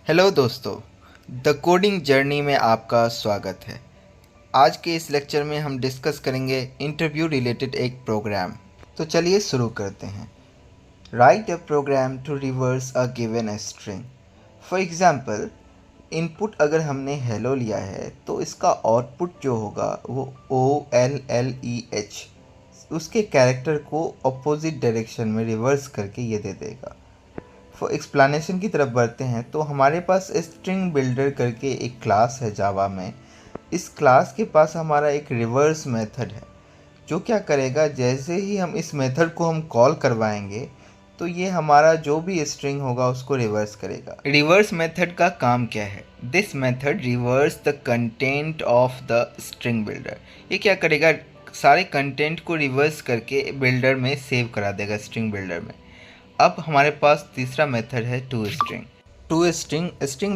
Hello दोस्तों, the coding journey में आपका स्वागत है। आज के इस लेक्चर में हम डिस्कस करेंगे इंटरव्यू रिलेटेड एक प्रोग्राम। तो चलिए शुरू करते हैं। Write a program to reverse a given string. For example, input अगर हमने हेलो लिया है तो इसका आउटपुट जो होगा वो OLLEH उसके कैरेक्टर को अपोजिट डायरेक्शन में रिवर्स करके ये दे देगा। फॉर एक्सप्लेनेशन की तरफ बढ़ते हैं तो हमारे पास स्ट्रिंग बिल्डर करके एक क्लास है जावा में। इस क्लास के पास हमारा एक रिवर्स मेथड है जो क्या करेगा, जैसे ही हम इस मेथड को हम कॉल करवाएंगे तो ये हमारा जो भी स्ट्रिंग होगा उसको रिवर्स करेगा। रिवर्स मेथड का काम क्या है? This method reverse the content of the string builder. ये क्या करेगा, सारे कंटेंट को रिवर्स करके बिल्डर में सेव करा देगा, स्ट्रिंग बिल्डर में। अब हमारे पास तीसरा मेथड है टू स्ट्रिंग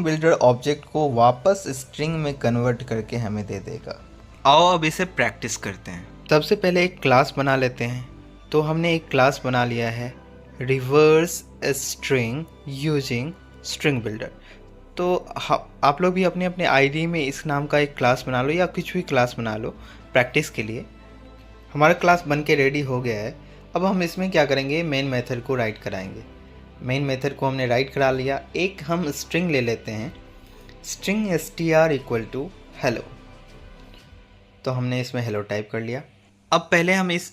बिल्डर ऑब्जेक्ट को वापस स्ट्रिंग में कन्वर्ट करके हमें दे देगा। आओ अब इसे प्रैक्टिस करते हैं। सबसे पहले एक क्लास बना लेते हैं। तो हमने एक क्लास बना लिया है reverse string using string builder. तो आप लोग भी अपने अपने आईडी में इस नाम का एक क्लास बना लो या कुछ भी क्लास बना लो प्रैक्टिस के लिए। हमारा क्लास बन के रेडी हो गया है। अब हम इसमें क्या करेंगे, मेन मेथड को राइट कराएंगे। मेन मेथड को हमने राइट करा लिया। एक हम स्ट्रिंग ले लेते हैं, string str equal to hello. तो हमने इसमें हेलो टाइप कर लिया। अब पहले हम इस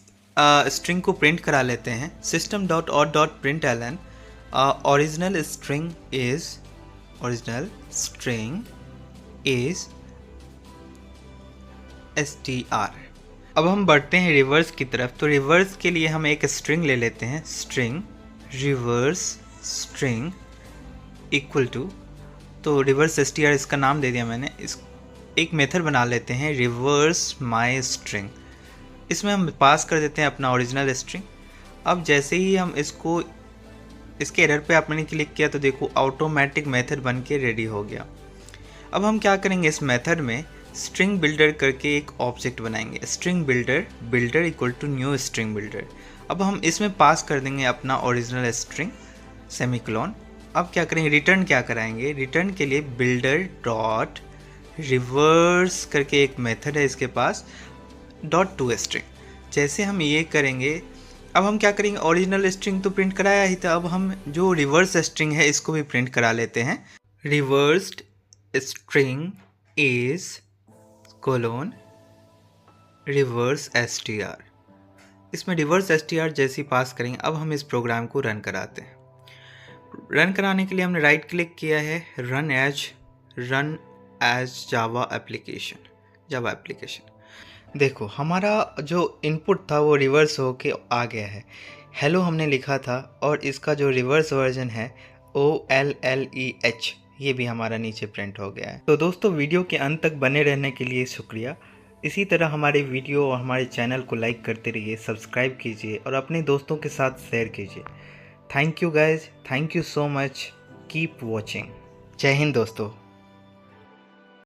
स्ट्रिंग को प्रिंट करा लेते हैं। system.out.println original string is str। अब हम बढ़ते हैं रिवर्स की तरफ। तो रिवर्स के लिए हम एक स्ट्रिंग ले लेते हैं, string reverse string equal to, तो रिवर्स str इसका नाम दे दिया मैंने। इस एक मेथड बना लेते हैं रिवर्स माई स्ट्रिंग। इसमें हम पास कर देते हैं अपना ओरिजिनल स्ट्रिंग। अब जैसे ही हम इसको इसके एरर पे आपने क्लिक किया तो देखो ऑटोमेटिक मेथड बन के रेडी हो गया। अब हम क्या करेंगे, इस मेथड में स्ट्रिंग बिल्डर करके एक ऑब्जेक्ट बनाएंगे, string builder equal to new string builder. अब हम इसमें पास कर देंगे अपना ओरिजिनल स्ट्रिंग सेमीकोलन। अब क्या करेंगे, रिटर्न क्या कराएंगे, रिटर्न के लिए बिल्डर डॉट रिवर्स करके एक मेथड है इसके पास डॉट टू स्ट्रिंग। जैसे हम ये करेंगे, अब हम क्या करेंगे, ओरिजिनल स्ट्रिंग तो प्रिंट कराया ही था, अब हम जो रिवर्स स्ट्रिंग है इसको भी प्रिंट करा लेते हैं। Reversed string is colon reverse str। इसमें रिवर्स str जैसी पास करेंगे। अब हम इस प्रोग्राम को रन कराते हैं। रन कराने के लिए हमने राइट क्लिक किया है, रन एज जावा एप्लीकेशन। देखो हमारा जो इनपुट था वो रिवर्स होके आ गया है। हेलो हमने लिखा था और इसका जो रिवर्स वर्जन है OLLEH ये भी हमारा नीचे प्रिंट हो गया है। तो दोस्तों वीडियो के अंत तक बने रहने के लिए शुक्रिया। इसी तरह हमारे वीडियो और हमारे चैनल को लाइक करते रहिए, सब्सक्राइब कीजिए और अपने दोस्तों के साथ शेयर कीजिए। Thank you guys, thank you so much, keep watching. जय हिंद दोस्तों।